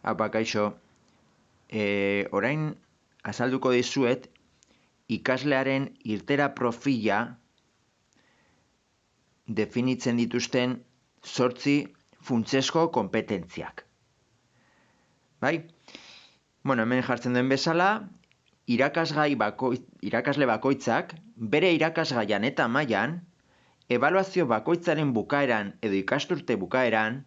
Apa, kaixo, orain azalduko dizuet ikaslearen irtera profila definitzen dituzten 8 funtsezko konpetentziak. Bai? Bueno, hemen jartzen den bezala, irakasle bakoitzak bere irakasgaian eta mailan, ebaluazio bakoitzaren bukaeran edo ikasturte bukaeran,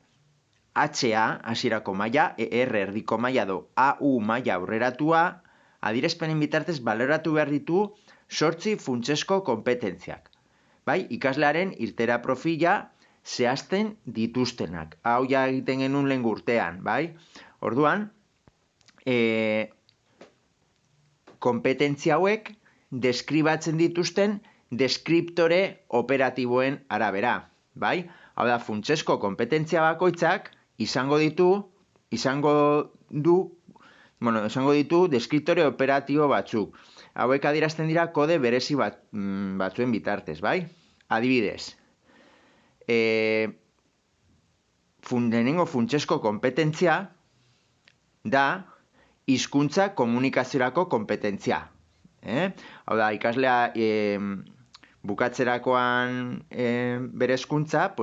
HA, hasierako maila, ER erdiko maila edo AU maila aurreratua, adierazpenen bitartez baloratu behar ditu 8 funtsezko konpetentziak. Bai, ikaslearen irtera profila zehazten dituztenak. Hau ja egiten genuen lehen urtean, bai? Orduan, konpetentzia hauek deskribatzen dituzten deskriptore operatiboen arabera, bai? Hau da, funtsezko konpetentzia bakoitzak izango ditu deskriptore operatibo batzuk. Hauek adierazten dira kode berezi batzuen bitartez, bai? Adibidez, lehenengo funtsezko konpetentzia da hizkuntza komunikaziorako konpetentzia. Hau da, ikaslea bukatzerakoan bere hezkuntza,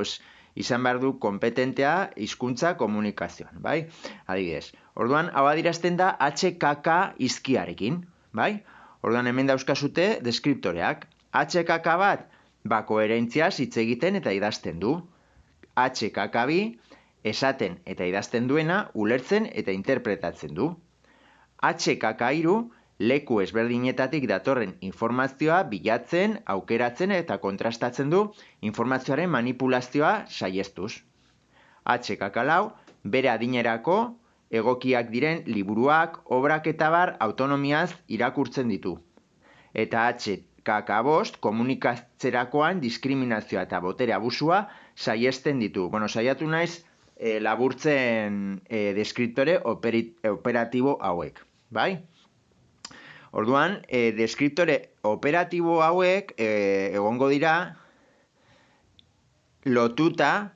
izan behar du kompetentea hizkuntza komunikazioan, bai? Adibidez, orduan, hau adierazten da HKK hizkiarekin, bai? Orduan, hemen dauzkazute deskriptoreak. HKK bat, koherentziaz hitz egiten eta idazten du. HKK2, esaten eta idazten duena, ulertzen eta interpretatzen du. HKK3, leku ezberdinetatik datorren informazioa bilatzen, aukeratzen eta kontrastatzen du informazioaren manipulazioa saihestuz. HKK4, bere adinerako egokiak diren liburuak, obrak eta bar autonomiaz irakurtzen ditu. Eta HKK5, komunikatzerakoan diskriminazioa eta botere abusua saihesten ditu. Saiatu naiz laburtzen deskriptore operatibo hauek, bai? Orduan, deskriptore operatibo hauek egongo dira lotuta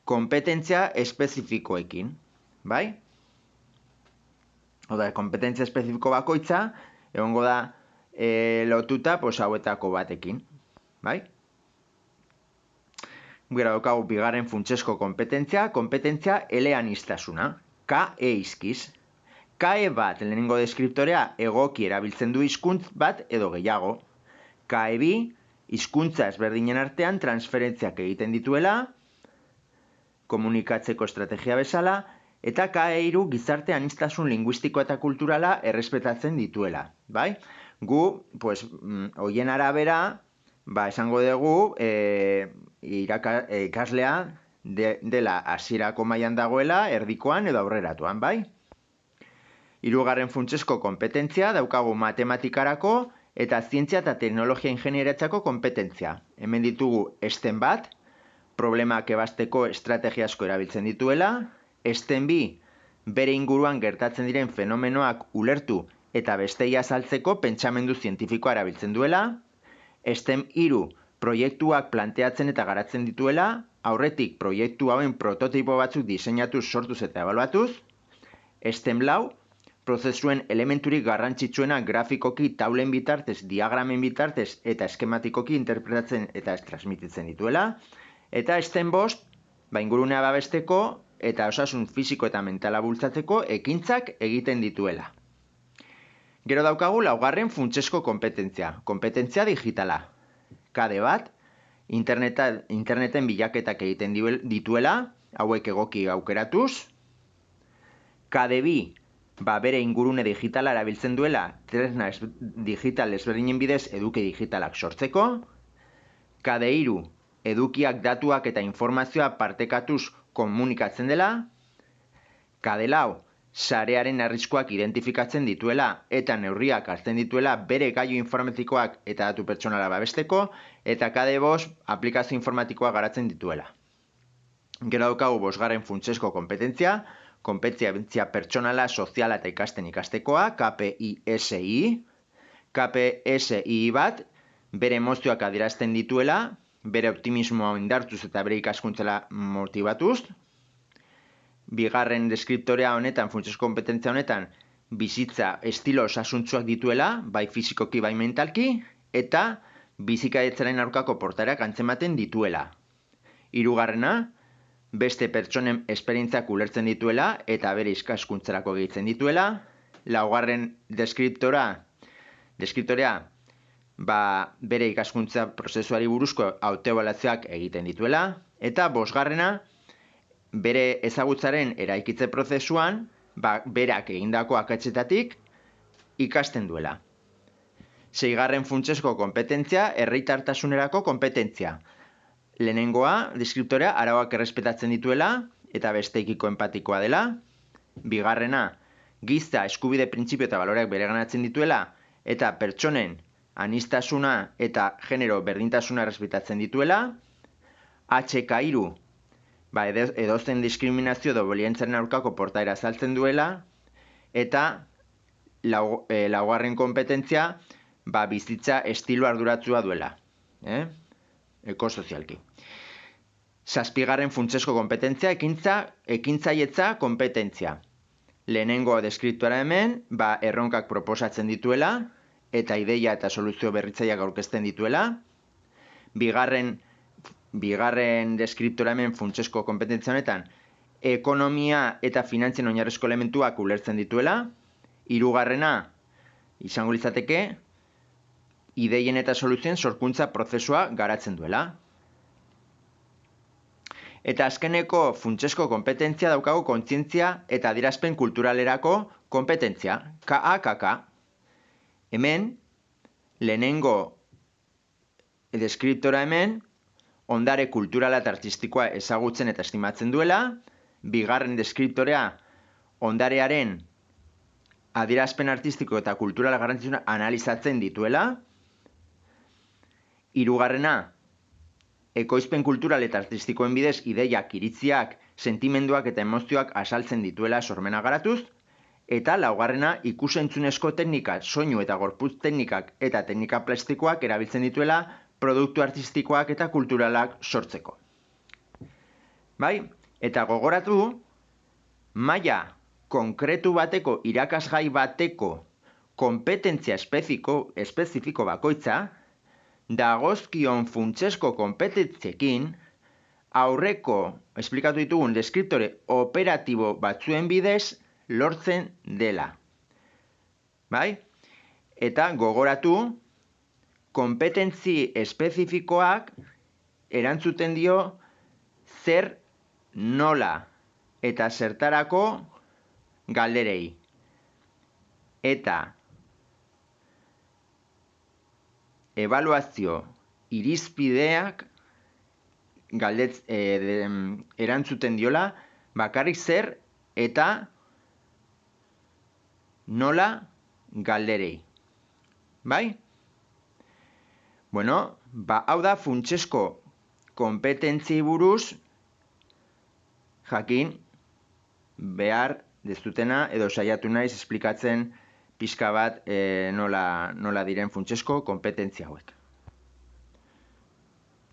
kompetentzia espezifikoekin, bai? Oda, kompetentzia espezifiko bakoitza egongo da lotuta hauetako batekin, bai? Gero daukagu bigarren funtsezko kompetentzia eleaniztasuna, KE izkiz. KE bat, lehenengo deskriptorea, egoki erabiltzen du hizkuntz bat edo gehiago. KE2, hizkuntza ezberdinen artean transferentziak egiten dituela, komunikatzeko estrategia bezala, eta KE3 gizarte aniztasun linguistiko eta kulturala errespetatzen dituela, bai? Gu, hoien arabera, esango dugu, ikaslea dela hasierako mailan dagoela, erdikoan edo aurreratuan, bai? Hirugarren funtsezko konpetentzia daukagu matematikarako eta zientzia eta teknologia ingenieriatzako konpetentzia. Hemen ditugu STEM bat, problemak ebazteko estrategia asko erabiltzen dituela, STEM bi, bere inguruan gertatzen diren fenomenoak ulertu eta bestei azaltzeko pentsamendu zientifikoa erabiltzen duela, STEM 3, proiektuak planteatzen eta garatzen dituela, aurretik proiektu hauen prototipo batzuk diseinatuz, sortuz eta ebaluatuz, STEM 4, prozesuen elementurik garrantzitsuena grafikoki taulen bitartez, diagramen bitartez eta eskematikoki interpretatzen eta transmititzen dituela, eta STEM 5, ingurunea babesteko eta osasun fisiko eta mentala bultzatzeko ekintzak egiten dituela. Gero daukagu laugarren funtsezko kompetentzia digitala. KD bat, interneten bilaketak egiten dituela, hauek egoki aukeratuz. KD2, bere ingurune digitala erabiltzen duela, tresna digital ezberdinen bidez eduki digitalak sortzeko. KD3, edukiak, datuak eta informazioa partekatuz komunikatzen dela. KD4, sarearen arriskuak identifikatzen dituela eta neurriak hartzen dituela bere gailu informatikoak eta datu pertsonala babesteko, eta KD5, aplikazio informatikoa garatzen dituela. Gero daukagu 5. funtsezko kompetentzia pertsonala, soziala eta ikastekoa, KPISI. KPSI bat, bere emozioak adierazten dituela, bere optimismoa indartuz eta bere ikaskuntzela motibatuz. bigarren deskriptorea honetan, funtsezko kompetentzia honetan, bizitza estilo osasuntsuak dituela, bai fisikoki, bai mentalki, eta bizikaitzaren aurkako portaerak antzematen dituela. Hirugarrena, beste pertsonen esperientziak ulertzen dituela eta bere ikaskuntzarako gehitzen dituela. Laugarren deskriptorea, bere ikaskuntza prozesuari buruzko autoebaluazioak egiten dituela. Eta bosgarrena, bere ezagutzaren eraikitze prozesuan, berak egindako akatsetatik ikasten duela. Seigarren funtsezko kompetentzia, herritartasunerako kompetentzia. Lehenengoa, deskriptorea, arauak errespetatzen dituela eta besteekiko empatikoa dela. Bigarrena, giza, eskubide, printzipio eta baloreak bereganatzen dituela eta pertsonen aniztasuna eta genero berdintasuna errespetatzen dituela. HK3, edozen diskriminazio edo bolientzaren aurkako portaera azaltzen duela. Eta laugarren kompetentzia, bizitza estilo arduratsua duela. Ekosozialki. Zazpigarren funtsezko kompetentzia, ekintzailetza kompetentzia. Lehenengo deskriptorea hemen, erronkak proposatzen dituela, eta ideia eta soluzio berritzaileak aurkezten dituela. Bigarren deskriptorea hemen funtsezko kompetentzia honetan, ekonomia eta finantzien oinarrizko elementuak ulertzen dituela. Hirugarrena, izango litzateke, ideien eta soluzioen sorkuntza prozesua garatzen duela. Eta azkeneko funtsezko kompetentzia daukagu kontzientzia eta adierazpen kulturalerako kompetentzia, KAKK. Hemen, lehenengo deskriptora hemen, ondare kulturala eta artistikoa ezagutzen eta estimatzen duela. Bigarren deskriptorea, ondarearen adierazpen artistiko eta kulturala garrantzitsua analizatzen dituela. Hirugarrena, ekoizpen kultural eta artistikoen bidez ideiak, iritziak, sentimenduak eta emozioak azaltzen dituela sormena garatuz. Eta laugarrena, ikus-entzunezko teknika, soinu eta gorputz teknikak eta teknika plastikoak erabiltzen dituela produktu artistikoak eta kulturalak sortzeko. Eta gogoratu, maila konkretu bateko, irakasgai bateko kompetentzia espezifiko bakoitza, dagozkion funtsezko kompetentziekin aurreko esplikatu ditugun deskriptore operatibo batzuen bidez lortzen dela. Eta gogoratu, kompetentzi espezifikoak erantzuten dio zer, nola eta zertarako galderei. Eta ebaluazio irizpideak erantzuten diola bakarrik zer eta nola galderei. Hau da funtsezko kompetentziei buruz jakin behar dezutena edo saiatu naiz esplikatzen pixka bat nola diren funtsezko kompetentzia hauek.